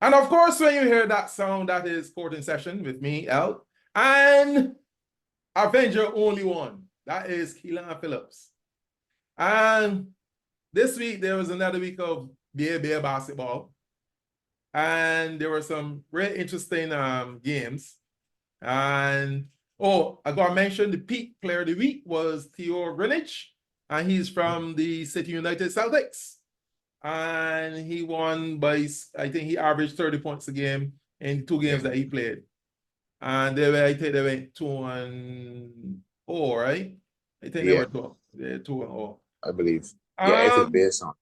And of course, when you hear that sound, that is Court in Session with me, El, and Avenger Only One. That is Keelan Phillips. And this week, there was another week of Bear basketball. And there were some really interesting games. And, I got to mention the peak player of the week was Theo Greenwich. And he's from the City United Celtics. And he won by, I think he averaged 30 points a game in 2 games that he played. And I think they went 2-0, right? I think they were 2-0. I believe. Yeah, if it's based on,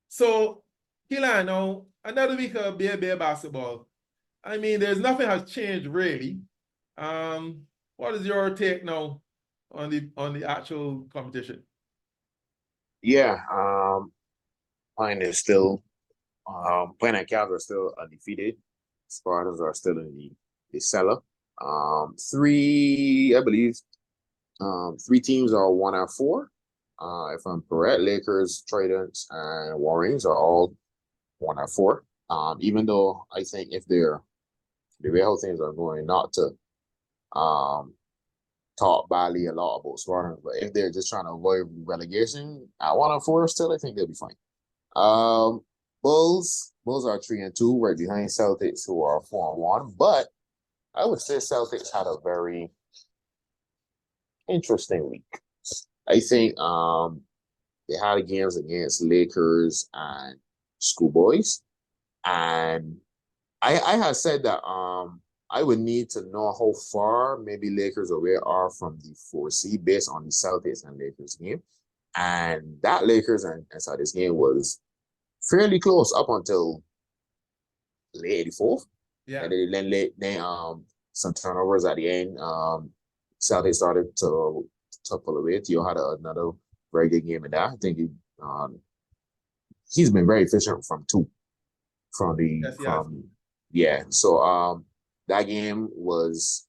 So, Keelan, now, another week of Bear basketball. I mean, there's nothing has changed really. What is your take now on the actual competition? Yeah, Pine is still Pine and Cavs are still undefeated. Spartans are still in the cellar. I believe, 3 teams are 1-4. If I'm correct, Lakers, Tridents, and Warriors are all 1-4. Even though I think if the way how things are going, not to talk badly a lot about Spartans, but if they're just trying to avoid relegation at 1-4, still I think they'll be fine. Bulls are 3-2, right behind Celtics, who are 4-1. But I would say Celtics had a very interesting week. I think they had games against Lakers and Schoolboys, and I had said that I would need to know how far maybe Lakers away are from the 4C based on the Celtics and Lakers game, and that Lakers and Celtics game was fairly close up until late 84th. Yeah. And then some turnovers at the end. Celtics started to pull away. Theo had another very good game in that. I think he's been very efficient from 2. So that game was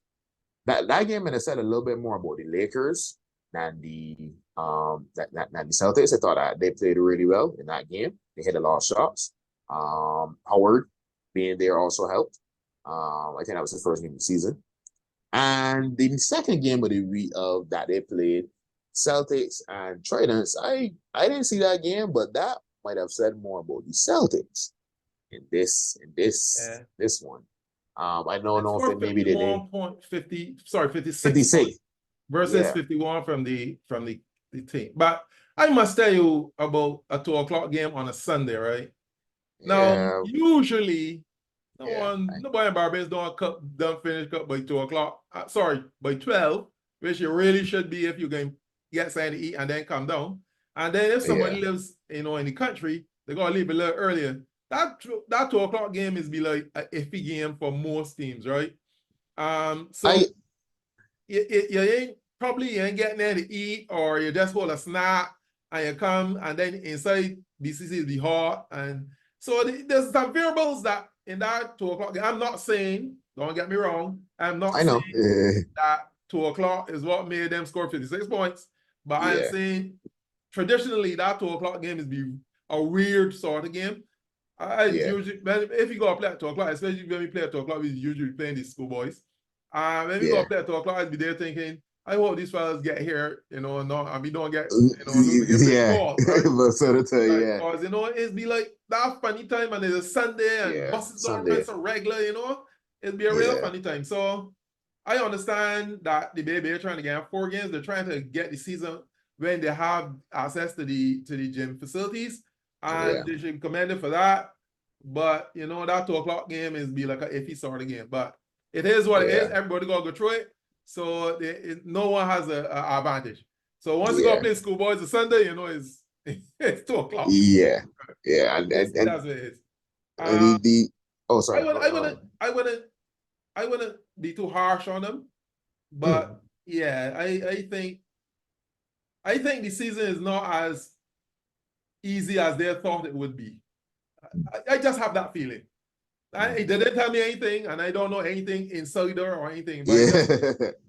that game, and I said a little bit more about the Lakers than the Celtics. I thought that they played really well in that game. They hit a lot of shots. Howard being there also helped. I think that was his first game of the season. And the second game of the week that they played, Celtics and Tridents, I didn't see that game, but that might have said more about the Celtics in this one. I don't know if maybe they did 56 versus 51 from the team. But I must tell you about a 2:00 game on a Sunday, right? Now, usually nobody in Barbados don't finish cup by 2:00. By 12, which you really should be if you can get something to eat and then come down. And then if somebody lives, in the country, they're gonna leave a little earlier. That 2:00 game is be like an iffy game for most teams, right? You ain't getting there to eat, or you just hold a snack and you come, and then inside BCC is be hot, and so there's some variables that in that 2:00 game. I'm not saying, don't get me wrong, I'm not saying that 2:00 is what made them score 56 points, but I'm saying traditionally that 2:00 game is be a weird sort of game. Usually, if you go play at 2:00, especially when we play at 2:00, we usually playing these Schoolboys. When we go play at 2:00, I'd be there thinking, I hope these fellas get here, and we don't get, calls, right? Because, it's be like that funny time, and it's a Sunday, and buses don't run so regular, it'd be a real funny time. So I understand that the baby are trying to get 4 games. They're trying to get the season when they have access to the gym facilities, and they should be commended for that. But that 2:00 game is be like an iffy sort of game. But it is what it is. Everybody gotta go through it. So no one has an advantage. So once you go play Schoolboys on Sunday, it's 2:00. And that's what it is. I wouldn't be too harsh on them, but I think the season is not as easy as they thought it would be. I just have that feeling. They didn't tell me anything, and I don't know anything insider or anything, but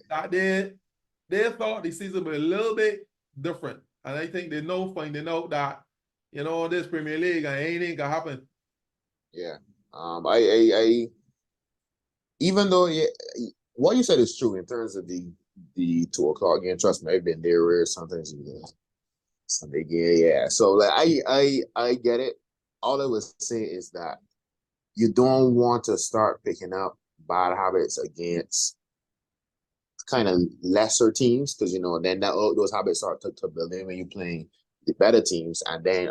that they thought the season was a little bit different, and I think they finding out that this Premier League and anything can happen. Yeah. I even though what you said is true in terms of the 2 o'clock game. Trust me, I've been there where sometimes Sunday game. Yeah. So like I get it. All I would say is that you don't want to start picking up bad habits against kind of lesser teams because then those habits start to build in when you're playing the better teams, and then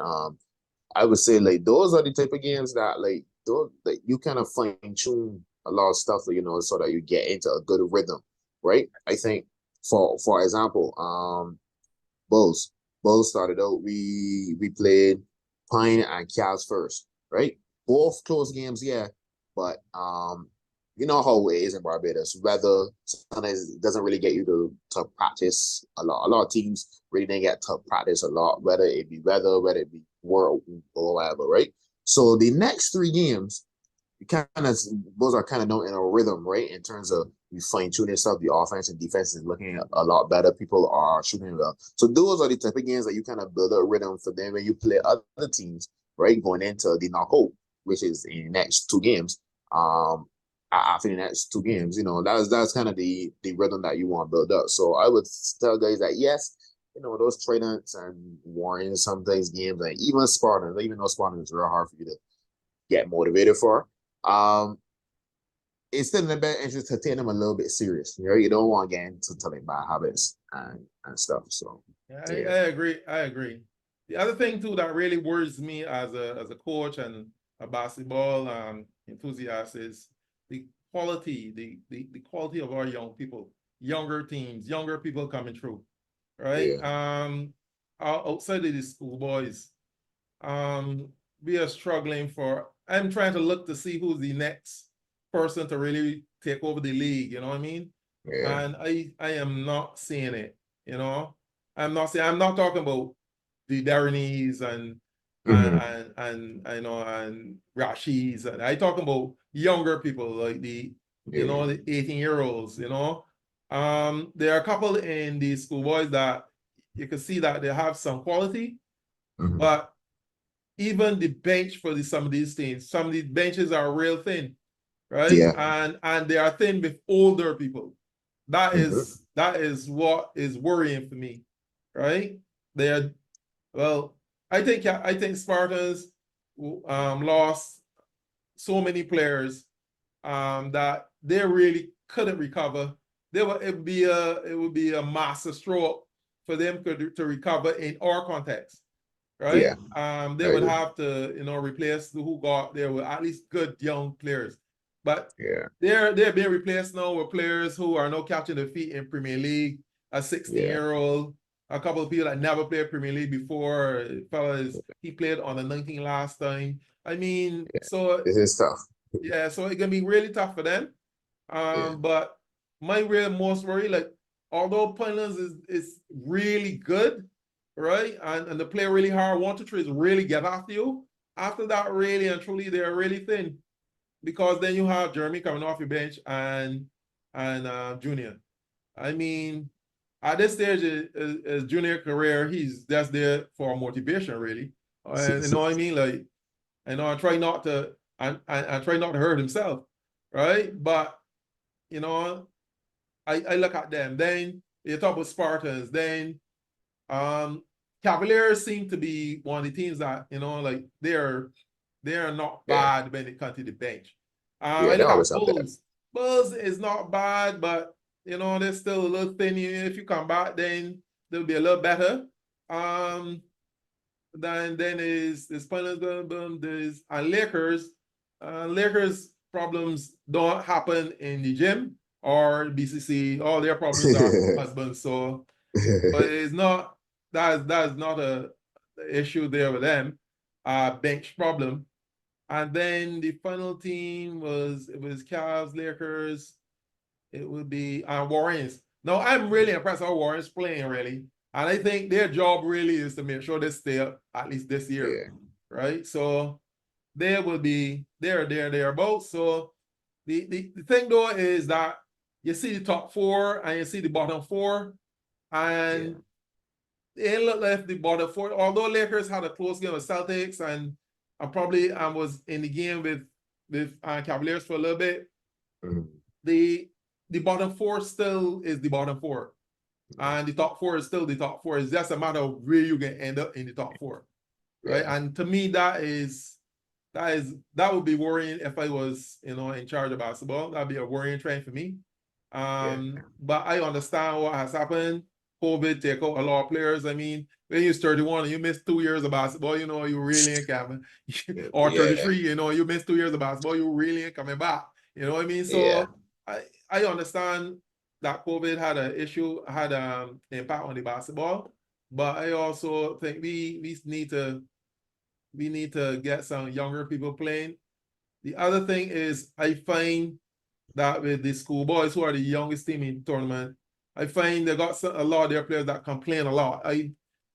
I would say like those are the type of games that like those like you kind of fine tune a lot of stuff, so that you get into a good rhythm, right? I think for example, Bulls. Bulls started out. We played Pine and Cavs first, right? Both close games, yeah. But you know how it is in Barbados. Weather sometimes doesn't really get you to practice a lot. A lot of teams really didn't get to practice a lot, whether it be weather, whether it be world or whatever, right? So the next 3 games, you kind of those are kind of known in a rhythm, right? In terms of you fine tuning stuff, the offense and defense is looking a lot better. People are shooting well. So those are the type of games that you kind of build a rhythm for them when you play other teams, right? Going into the knockout, which is in the next 2 games. After the next 2 games, that's kind of the rhythm that you want to build up. So I would tell guys that yes, those Tridents and Warriors, sometimes games, and even Spartans, even though Spartans is real hard for you to get motivated for. Um, it's still in the best interest to take them a little bit serious. You don't want to get into like bad habits and stuff. So Yeah, yeah, I agree. I agree. The other thing too that really worries me as a coach and a basketball enthusiast is the quality, the quality of our young people, younger teams, younger people coming through, right? yeah, Outside of the schoolboys, we are struggling for. I'm trying to look to see who's the next person to really take over the league. You know what I mean? yeah, And I am not seeing it. You know, I'm not talking about the Darrenese mm-hmm. and Rashids, and I talking about younger people like Yeah, the 18-year-olds. There are a couple in the schoolboys that you can see that they have some quality, mm-hmm. but even the bench for some of these teams, some of these benches are real thin, right? Yeah, And they are thin with older people. That mm-hmm. is what is worrying for me, right? They're well, I think Spartans lost so many players that they really couldn't recover. It would be a master stroke for them to recover in our context, Yeah, right? They I would agree. have to, replace who got there with at least good young players. But Yeah, they're being replaced now with players who are now catching their feet in Premier League, a yeah, 16-year-old, a couple of people that never played Premier League before. Fellas, he played on the 19 last time. I mean, yeah. so This is tough. yeah, so it's gonna be really tough for them. Yeah, But my real most worry, like, although Punlins is really good, right? And they play really hard, 1, 2, 3 is really get after you. After that, really and truly, they're really thin. Because then you have Jeremy coming off your bench and Junior. I mean, at this stage his junior career, he's just there for motivation, really. And you know what I mean? Like, I try not to I try not to hurt himself, right? But you know, I look at them. Then you talk about Spartans. Then Cavaliers seem to be one of the teams that like they're not yeah, bad when it comes to the bench. yeah. I They look at always have that. Bulls. Bulls is not bad, but they're still a little thin. If you come back, then they'll be a little better. Um, then is Spurs, there's and Lakers. Lakers problems don't happen in the gym or BCC. All their problems are husbands. So, but it's not that's not a issue there with them. Bench problem. And then the final team was Cavs, Lakers. It would be Warriors. No, I'm really impressed how Warriors playing really, and I think their job really is to make sure they stay up at least this year, Yeah, right? So they will be thereabouts. So the thing though is that you see the top four and you see the bottom four, yeah, and it looked like the bottom four. Although Lakers had a close game with Celtics and I was in the game with Cavaliers for a little bit. Mhm. The bottom four still is the bottom four, and the top four is still the top four. It's just a matter of where you can end up in the top four, right? Yeah. And to me, that would be worrying if I was, in charge of basketball. That'd be a worrying trend for me. Yeah. But I understand what has happened. COVID take out a lot of players. I mean, when you're 31 and you miss 2 years of basketball, you really ain't coming. Or Yeah. 33, you miss 2 years of basketball, you really ain't coming back. You know what I mean? Yeah. So I understand that COVID had an issue, had an impact on the basketball, but I also think we need to get some younger people playing. The other thing is I find that with the schoolboys, who are the youngest team in the tournament, I find they got a lot of their players that complain a lot. I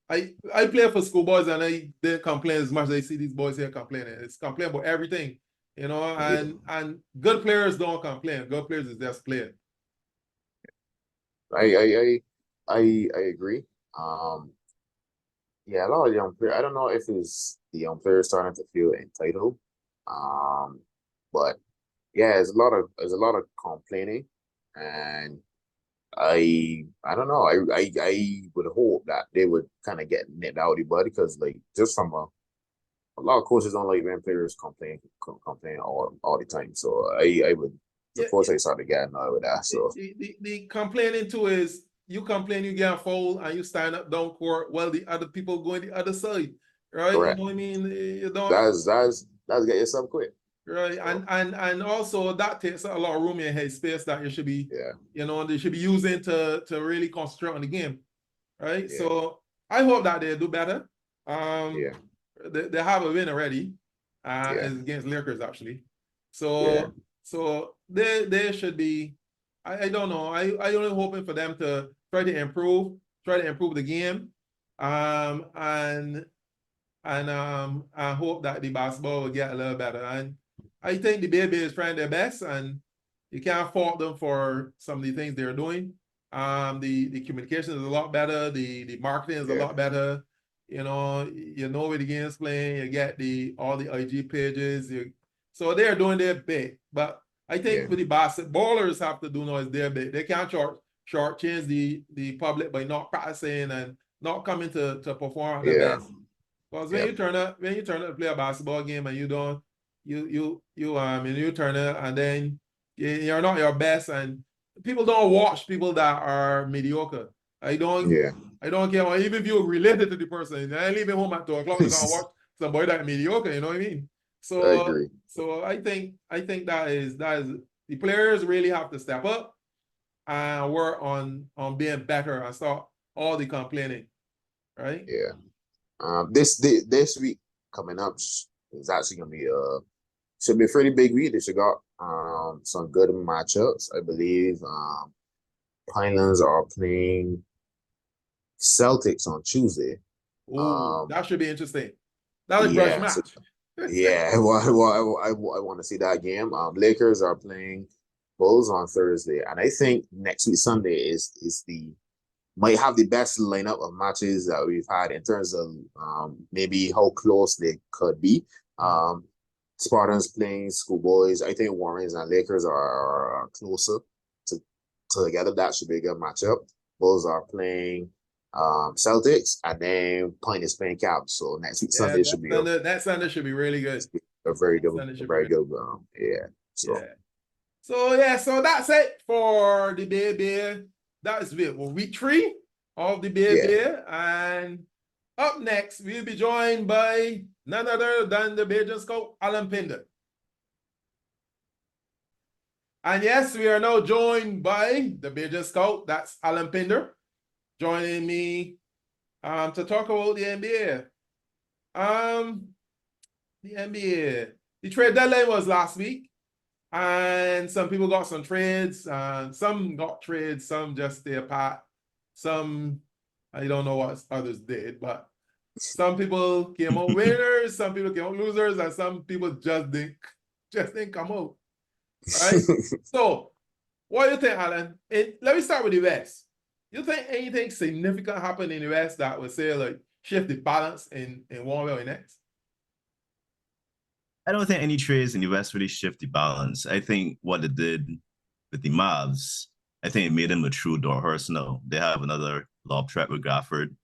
play for schoolboys and I didn't complain as much as I see these boys here complaining. It's complain about everything, Yeah. and good players don't complain. Good players is just playing. I agree. Yeah, a lot of young players. I don't know if it's the young players starting to feel entitled. But yeah, there's a lot of complaining, and I don't know. I would hope that they would kind of get nipped out of the bud, because like just from a lot of coaches don't like when players complain all the time. So I would, Yeah, of course, I started getting annoyed with that. So the complaining too is you complain, you get a foul, and you stand up down court while the other people go in the other side, right? You correct. know what I mean? You don't. That's get yourself quit. Right, So, and also that takes a lot of room in head space that you should be, yeah, they should be using to really concentrate on the game, right? yeah, So I hope that they do better. Um, yeah, they have a win already, yeah, it's against Lakers actually. yeah, So they should be. I don't know. I only hoping for them to try to improve the game, and I hope that the basketball will get a little better. And I think the baby is trying their best, and you can't fault them for some of the things they're doing. The communication is a lot better. The marketing is a yeah, lot better. You know where the game's playing. You get all the IG pages. So they're doing their bit. But I yeah, think for the basketballers have to do now is their bit. They can't shortchange the public by not practicing and not coming to perform at the yeah, best. Because when yeah, you turn up to play a basketball game and you don't and you turn up and then you're not your best, and people don't watch people that are mediocre. I don't yeah. I don't care, even if you're related to the person. I leaving home at 2 o'clock, you're gonna watch somebody that mediocre, you know what I mean? I So agree. so I think that is the players really have to step up and work on being better and stop all the complaining, right? Yeah. This week coming up is actually gonna be should be a pretty big week. They should got some good matchups. I believe Pinelands are playing Celtics on Tuesday. Oh, that should be interesting. That's a grudge Yeah, so match. yeah, I want to see that game. Lakers are playing Bulls on Thursday, and I think next week Sunday is the might have the best lineup of matches that we've had in terms of maybe how close they could be. Um, Spartans playing Schoolboys. I think Warriors and Lakers are closer to together. That should be a good matchup. Bulls are playing Celtics, and then Pine is playing Cavs. So next week Yeah, Sunday should be that Sunday should be really good. a very That good, Sunday should be very really good. Yeah. So Yeah. So that's it for the baby. That is it. Well, week 3 of the baby. yeah, And up next, we'll be joined by none other than the Bajan Scout, Alan Pinder. And yes, we are now joined by the Bajan Scout, that's Alan Pinder, joining me to talk about the NBA. The NBA. The trade deadline was last week. And some people got some trades, some got trades, some just stay apart. Some, I don't know what others did, but some people came out winners, some people came out losers, and some people just didn't come out. Right? So, what do you think, Alan? Let me start with the West. You think anything significant happened in the West that would say like shift the balance in one way or next? I don't think any trades in the West really shift the balance. I think what it did with the Mavs, I think it made them a true door horse now. They have another lob threat with Gafford.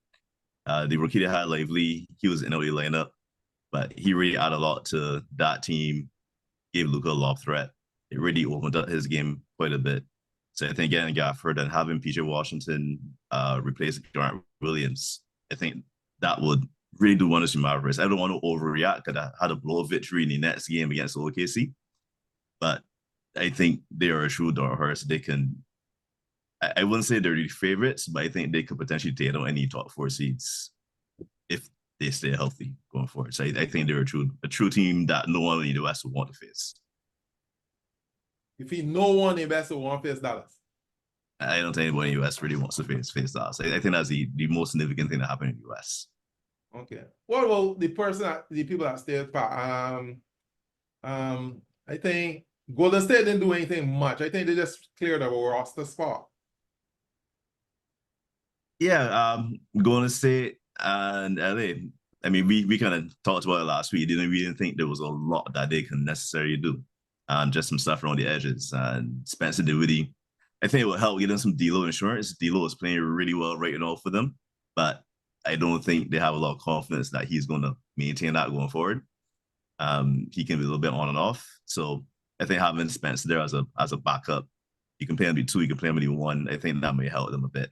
The rookie they had, Lively, he was in the lineup, but he really added a lot to that team, gave Luka a lob threat. It really opened up his game quite a bit. So I think getting Gafford and having PJ Washington replace Grant Williams, I think that would really do wonders for Mavericks. I don't want to overreact because I had a blow victory in the next game against OKC, but I think they are a true door horse. They can, I wouldn't say they're the favorites, but I think they could potentially take on any top 4 seeds if they stay healthy going forward. So I think they're a true team that no one in the West would want to face. If he no one in the West will want to face Dallas. I don't think anybody in the US really wants to face Dallas. I think that's the most significant thing that happened in the US. Okay. What about the people that stayed back? I think Golden State didn't do anything much. I think they just cleared a roster spot. Yeah, Golden State and LA. I mean, we kind of talked about it last week. We didn't think there was a lot that they can necessarily do. Just some stuff around the edges. And Spencer Dinwiddie, I think it will help get them some D'Lo insurance. D'Lo is playing really well right now for them, but I don't think they have a lot of confidence that he's going to maintain that going forward. He can be a little bit on and off. So I think having Spencer there as a backup, you can play him be 2, you can play him be 1. I think that may help them a bit.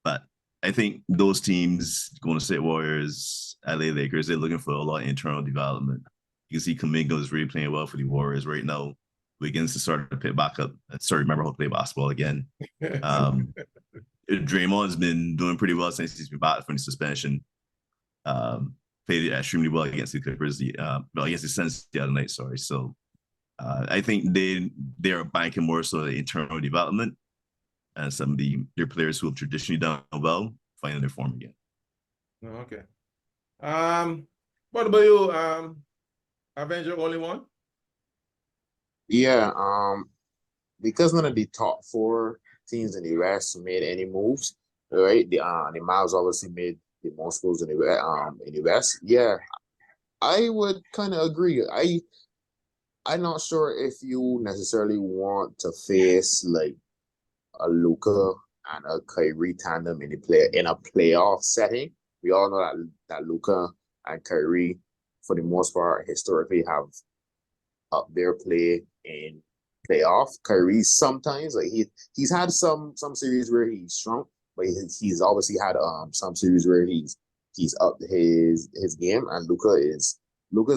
But I think those teams, Golden State Warriors, LA Lakers, they're looking for a lot of internal development. You can see Kuminga is really playing well for the Warriors right now. Wiggins to start to pick back up, start to remember how to play basketball again. Draymond's been doing pretty well since he's been back from the suspension. Played extremely well against the Clippers, against the Suns the other night, sorry. So I think they're banking more so the internal development and some of their players who have traditionally done well finding their form again. Okay. What about you, Avenger Only One? Yeah, because none of the top 4 teams in the West made any moves, right? The Mavs obviously made the most moves in the West. Yeah, I would kind of agree. I'm not sure if you necessarily want to face like a Luka and a Kyrie tandem in a playoff setting. We all know that Luka and Kyrie, for the most part, historically have up their play in playoff. Kyrie sometimes he's had some series where he's shrunk, but he's obviously had some series where he's upped his game. And Luka's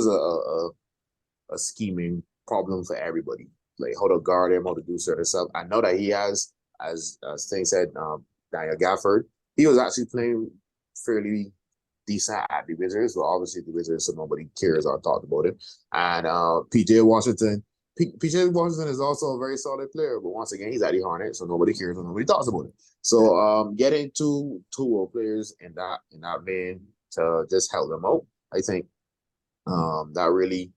a scheming problem for everybody. Like how to guard him, how to do certain stuff. I know that he has, as Sting said, Daniel Gafford. He was actually playing fairly decent at the Wizards, but obviously the Wizards, so nobody cares or talked about it. And PJ Washington is also a very solid player, but once again, he's at the Hornets, so nobody cares or nobody talks about it. So getting two role players in that vein to just help them out, I think that really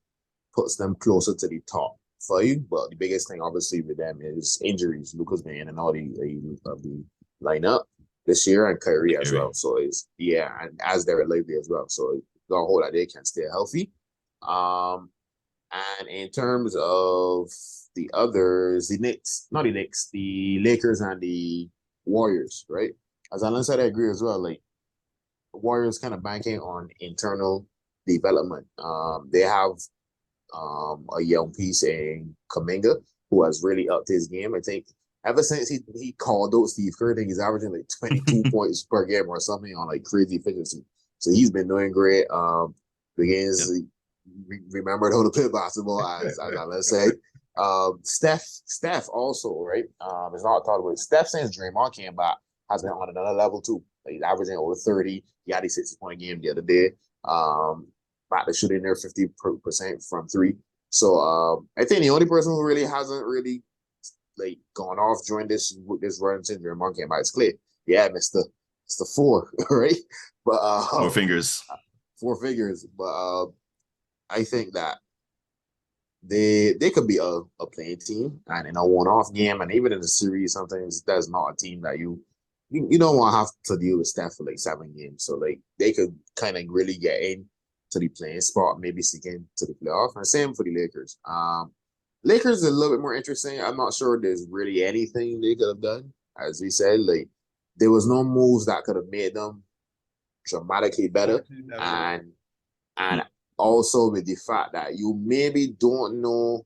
puts them closer to the top 5. But the biggest thing, obviously, with them is injuries. Luka's been in and out of the lineup this year, and Kyrie as well. So and as they're Lively as well. So the whole that they can stay healthy. And in terms of the others, the Lakers and the Warriors, right? As Alan said, I agree as well. Like the Warriors kind of banking on internal development. They have a young piece in Kuminga who has really upped his game. I think ever since he called out Steve Kerr, I think he's averaging like 22 points per game or something on like crazy efficiency. So he's been doing great. Begins remembered how to play basketball, as let's say. Steph also, right? It's not talked about. Steph, since Draymond came back, has been on another level too. Like, he's averaging over 30. He had a 60-point game the other day. Back to shooting there 50% from 3. So I think the only person who really hasn't really like gone off during this run since Draymond came back is Klay. Yeah, Mr. 4, right? But 4 fingers. 4 figures. But I think that they could be a playing team, and in a one-off game, and even in a series, sometimes that's not a team that you don't want to have to deal with Steph for like 7 games. So like they could kind of really get in to the playing spot, maybe seeking to the playoff. And same for the Lakers. Lakers is a little bit more interesting. I'm not sure there's really anything they could have done. As we said, like there was no moves that could have made them dramatically better. And also with the fact that you maybe don't know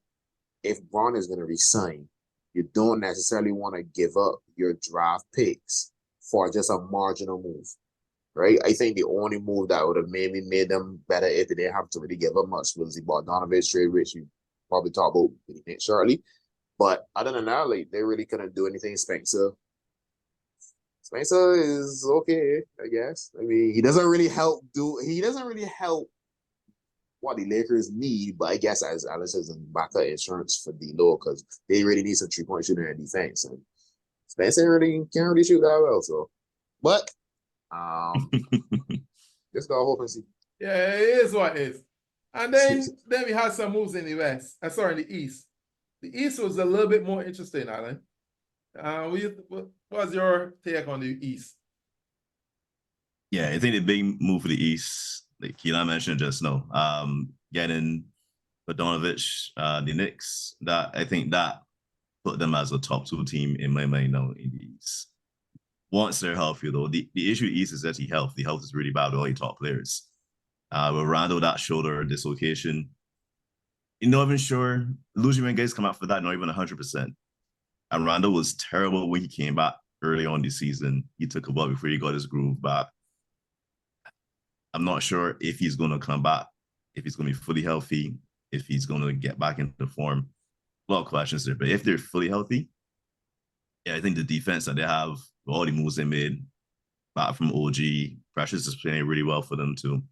if Bron is going to resign, you don't necessarily want to give up your draft picks for just a marginal move, right? I think the only move that would have maybe made them better if they didn't have to really give up much was the Bogdanovich trade, which you probably talk about shortly. But other than that, like they really couldn't do anything. Spencer is okay, I guess. I mean, he doesn't really help what the Lakers need, but I guess as Alice says, in backup insurance for D'Lo because they really need some 3-point shooting and defense, and Spencer really can't really shoot that well. So, but just gotta hope and see. Yeah, it is what it is. And then we had some moves in the West. Sorry, in the East. The East was a little bit more interesting, Alan. What was your take on the East? Yeah, I think the big move for the East, like Keelan mentioned just now, getting Bogdanovich, the Knicks, that I think that put them as a top 2 team in my mind now in the East. Once they're healthy, though, the issue in the East is that the health is really bad with all your top players. With Rondo, that shoulder dislocation, you're not even sure. Lucian guys come out for that, not even 100%. And Rondo was terrible when he came back early on this season. He took a while before he got his groove back. I'm not sure if he's going to come back, if he's going to be fully healthy, if he's going to get back into form. A lot of questions there. But if they're fully healthy, yeah, I think the defense that they have, with all the moves they made, back from OG, Precious is playing really well for them too.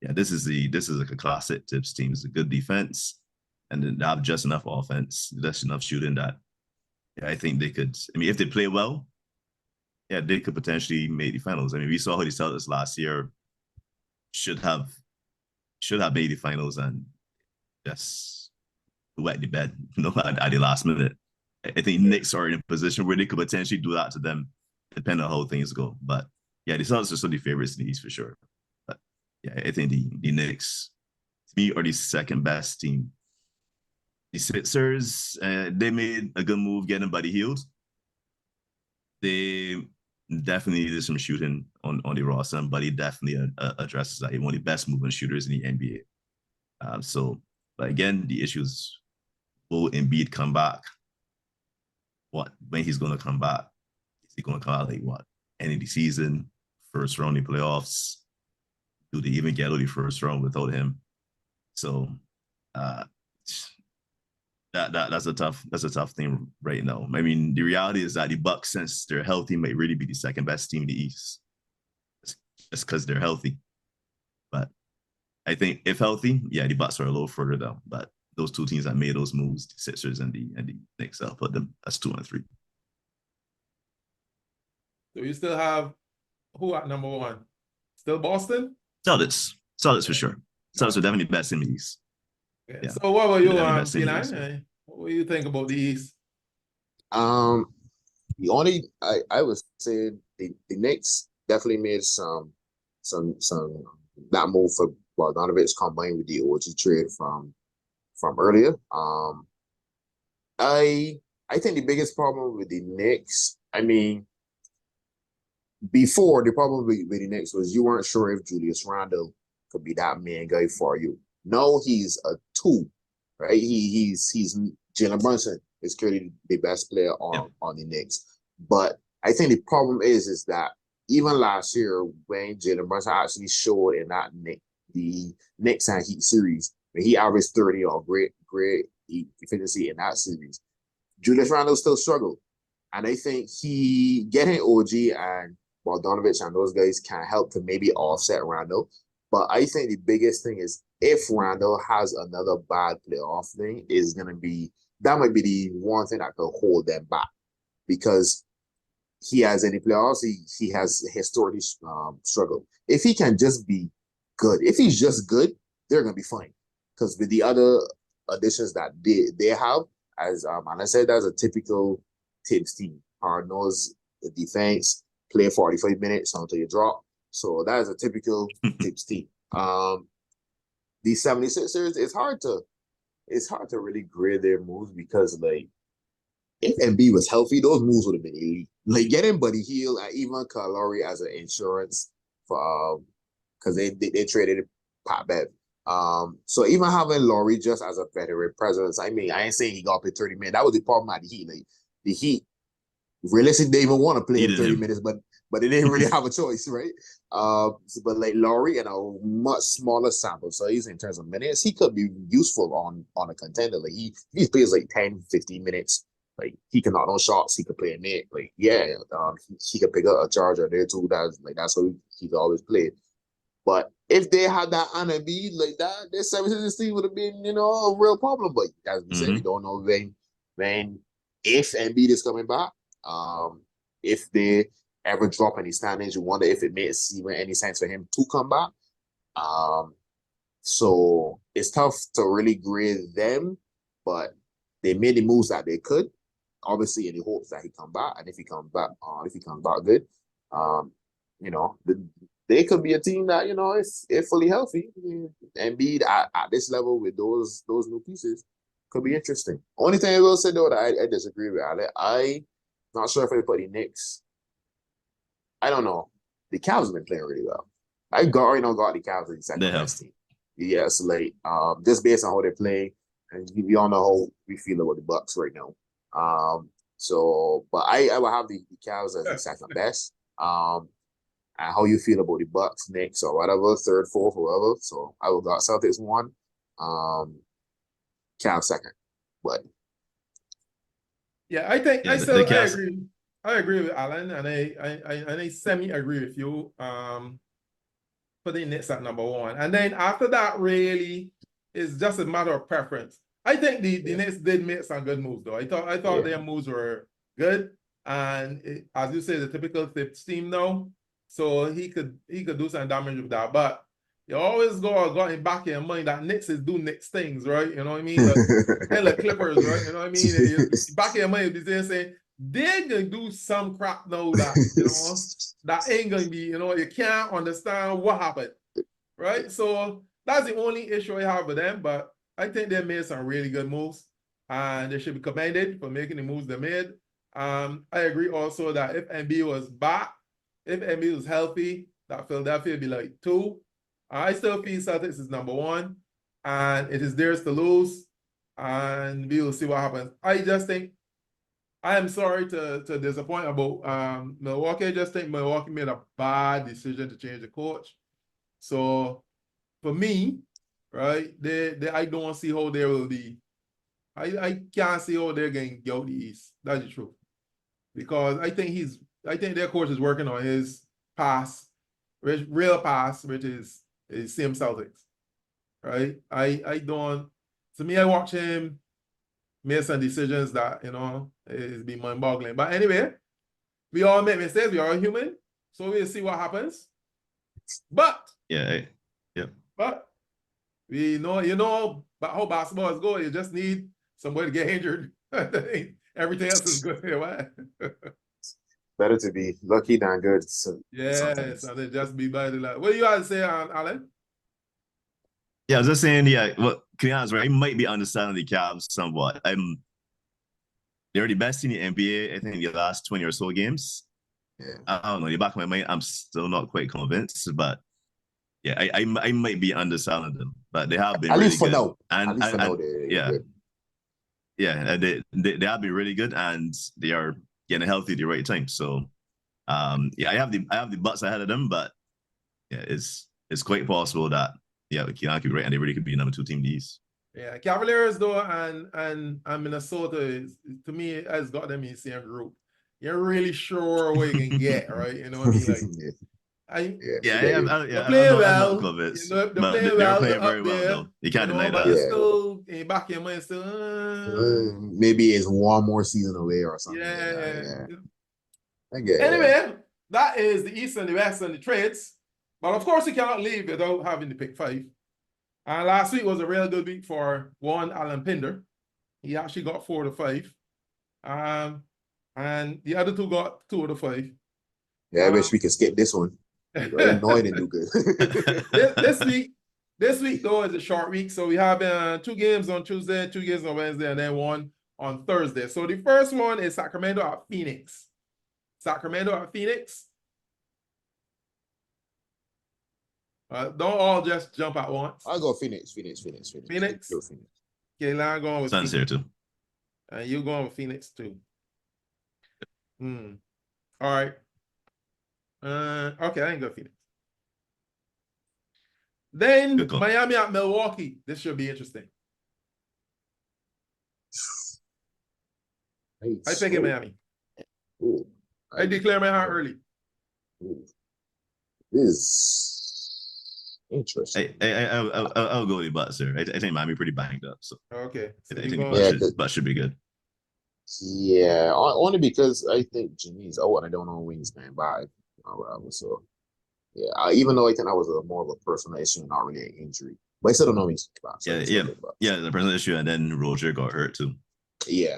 Yeah, this is like a classic Tips team. It's a good defense, and then they have just enough offense, just enough shooting that, yeah, I think they could. I mean, if they play well, yeah, they could potentially make the finals. I mean, we saw how the Celtics last year should have made the finals and just wet the bed, at the last minute. I think Knicks are in a position where they could potentially do that to them, depending on how things go. But yeah, the Celtics are still the favorites in the East for sure. But yeah, I think the Knicks, to me, are the second best team. The Sixers, they made a good move getting Buddy Hield. They definitely needed some shooting on the roster, and Buddy definitely addresses that. He's one of the best movement shooters in the NBA. But again, the issue is, will Embiid come back? When he's going to come back? Is he going to come out like what? End of the season, first round of the playoffs? Do they even get out of the first round without him? So that's a tough thing right now. I mean, the reality is that the Bucks, since they're healthy, might really be the second best team in the East. It's because they're healthy. But I think if healthy, yeah, the Bucks are a little further down. But those 2 teams that made those moves, the Sixers and the Knicks, I'll put them as 2 and 3. So you still have who at number 1? Still Boston? Celtics for sure. Celtics are definitely best in the East. Okay. Yeah. So what were you, Keelan? What do you think about the East? The only I would say the Knicks definitely made some that move for Bogdanovich combined with the OG trade from earlier. I think the biggest problem with the Knicks, I mean, before the problem with the Knicks was you weren't sure if Julius Randle could be that main guy for you. No, he's a 2, right? He's Jalen Brunson is clearly the best player on the Knicks. But I think the problem is that even last year when Jalen Brunson actually showed in that the Knicks and Heat series, when he averaged 30 or great efficiency in that series, Julius Randle still struggled. And I think he getting OG and Bogdanovich and those guys can help to maybe offset Randle. But I think the biggest thing is if Randle has another bad playoff thing, that might be the one thing that could hold them back. Because he has any playoffs, he has historically struggled. If he can just be good, if he's just good, they're going to be fine. Because with the other additions that they have, as I said, that's a typical Tibbs team. Hard-nosed defense, play 45 minutes until you drop. So that is a typical Tibbs team. the 76ers, it's hard to really grade their moves because like if Embiid was healthy, those moves would have been elite. Like getting Buddy Hield and even Kyle Lowry as an insurance for because they traded Pat Bev. So even having Lowry just as a veteran presence, I mean, I ain't saying he got paid 30 minutes. That was the problem at the Heat. Like the Heat, realistically, they even want to play him 30 minutes, but they didn't really have a choice, right? But like Lowry in a much smaller sample size in terms of minutes, he could be useful on a contender. Like he plays like 10, 15 minutes. Like he can knock on shots, he could play a net. Like he could pick up a charge or there too. That's how he's always played. But if they had that on Embiid like that, their 76ers team would have been, a real problem. But as we said, we don't know when if Embiid is coming back. If they ever drop any standings, you wonder if it makes even any sense for him to come back. So it's tough to really grade them, but they made the moves that they could, obviously in the hopes that he come back. And if he comes back good, they could be a team that, if fully healthy, Embiid at this level with those new pieces could be interesting. Only thing I will say though that I disagree with Ale, I not sure if they put the Knicks. I don't know. The Cavs have been playing really well. I already got the Cavs as the second best team. Yeah, so like just based on how they play, and we all know how we feel about the Bucks right now. But I will have the Cavs as the second best. And how you feel about the Bucks, Knicks, or whatever, third, fourth, whatever. So I will got Celtics 1, Cavs second. But yeah, I think Yeah, I agree with Alan, and I semi-agree with you. Putting Knicks at number 1. And then after that, really, it's just a matter of preference. I think the Knicks did make some good moves, though. I thought their moves were good. And as you say, the typical fifth team now. So he could do some damage with that. But you always got in back in your mind that Knicks is doing Knicks things, right? You know what I mean? Like Clippers, right? You know what I mean? Back in your mind, they're saying they're gonna do some crap now that that ain't gonna be, you can't understand what happened, right? So that's the only issue I have with them. But I think they made some really good moves, and they should be commended for making the moves they made. I agree also that if Embiid was back, if Embiid was healthy, that Philadelphia would be like 2. I still feel Celtics is number 1, and it is theirs to lose, and we will see what happens. I just think, I am sorry to disappoint about Milwaukee. I just think Milwaukee made a bad decision to change the coach. So for me, right, I don't see how they will be. I can't see how they're going to get out the East. That's the truth. Because I think their coach is working on his real pass, which is same Celtics, right? To me, I watch him make some decisions that, is be mind-boggling. But anyway, we all make mistakes. We are human. So we'll see what happens. But but we know how basketball is going. You just need somebody to get injured. Everything else is good. Better to be lucky than good. So they just be better. What do you guys say, Alan? Yeah, I was just saying, to be honest, right, I might be understanding the Cavs somewhat. They're the best in the NBA, I think, in the last 20 or so games. Yeah. I don't know, in the back of my mind, I'm still not quite convinced, but yeah, I might be underselling them, but they have been at really least for good. now. And good. Yeah, they have been really good, and they are getting healthy at the right time. So, I have the Bucks ahead of them, but yeah, it's quite possible that Keelan could be right, and they really could be number 2 team in the East. Yeah, Cavaliers though, and Minnesota to me has got them in the same group. You're really sure what you can get, right? You know what I mean? Like, they're playing well. They're playing very well, though. You can't deny that. But still, in back in your mind, still. Maybe it's one more season away or something. Yeah. Anyway, that is the East and the West and the trades. But of course, you cannot leave without having the pick 5. And last week was a real good week for one Alan Pinder. He actually got 4 to 5. And the other 2 got 2 to 5. Yeah, I wish we could skip this one. Annoyed and do good. This This week, though, is a short week. So we have 2 games on Tuesday, 2 games on Wednesday, and then 1 on Thursday. So the first one is Sacramento at Phoenix. Sacramento at Phoenix. Don't all just jump at once. I'll go Phoenix. Phoenix? Go Phoenix. Okay, now I'm going with Suns Phoenix. here too. And you going with Phoenix too. All right. Okay, I ain't go Phoenix. Then Good call. Miami at Milwaukee. This should be interesting. I pick Miami. Ooh. I declare my heart early. Ooh. This is interesting. I'll go with the Bucks here. I think Miami pretty banged up, so Okay. So I you think the going- Bucks should be good. Yeah, only because I think Jimmy's out and I don't know when he's staying by. So yeah, even though I think that was more of a personal issue and not really an injury, but I still don't know when he's back. So I still pick Bucks. Yeah, the personal issue, and then Roger got hurt too. Yeah,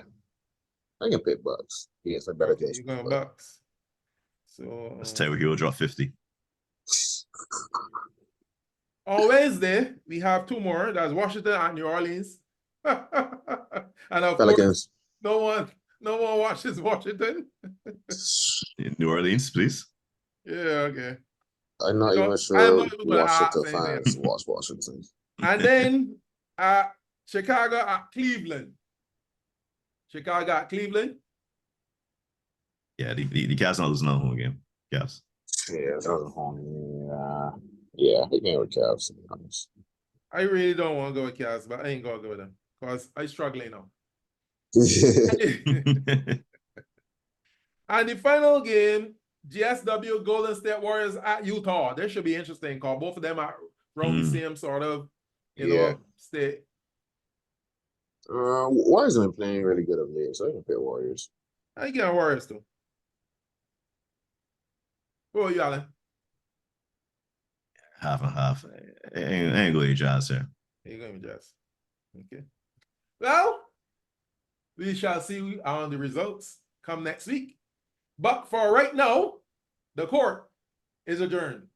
I can pick Bucks. He gets a better Okay, case. you going Bucks. So Let's Tyreek Hill drop 50. on Wednesday, we have 2 more. That's Washington and New Orleans. And of course, Pelicans. no one watches Washington. New Orleans, please. Yeah, okay. I'm not No, even I'm sure not even gonna ask Washington anything. fans watch Washington. And then Chicago at Cleveland. Chicago at Cleveland. Yeah, the Cavs not losing no home game. Cavs. Yeah, that was a home. Yeah, I think with Cavs, to be honest. I really don't want to go with Cavs, but I ain't gonna go with them because I'm struggling now. And the final game, GSW Golden State Warriors at Utah. This should be interesting because both of them are around the same sort of, state. Warriors have been playing really good of late, so I can pick Warriors. I get Warriors too. Who are you, Alan? Half and half. I ain't going to Jazz here. You're going with Jazz. Okay. Well, we shall see on the results come next week. But for right now, the court is adjourned.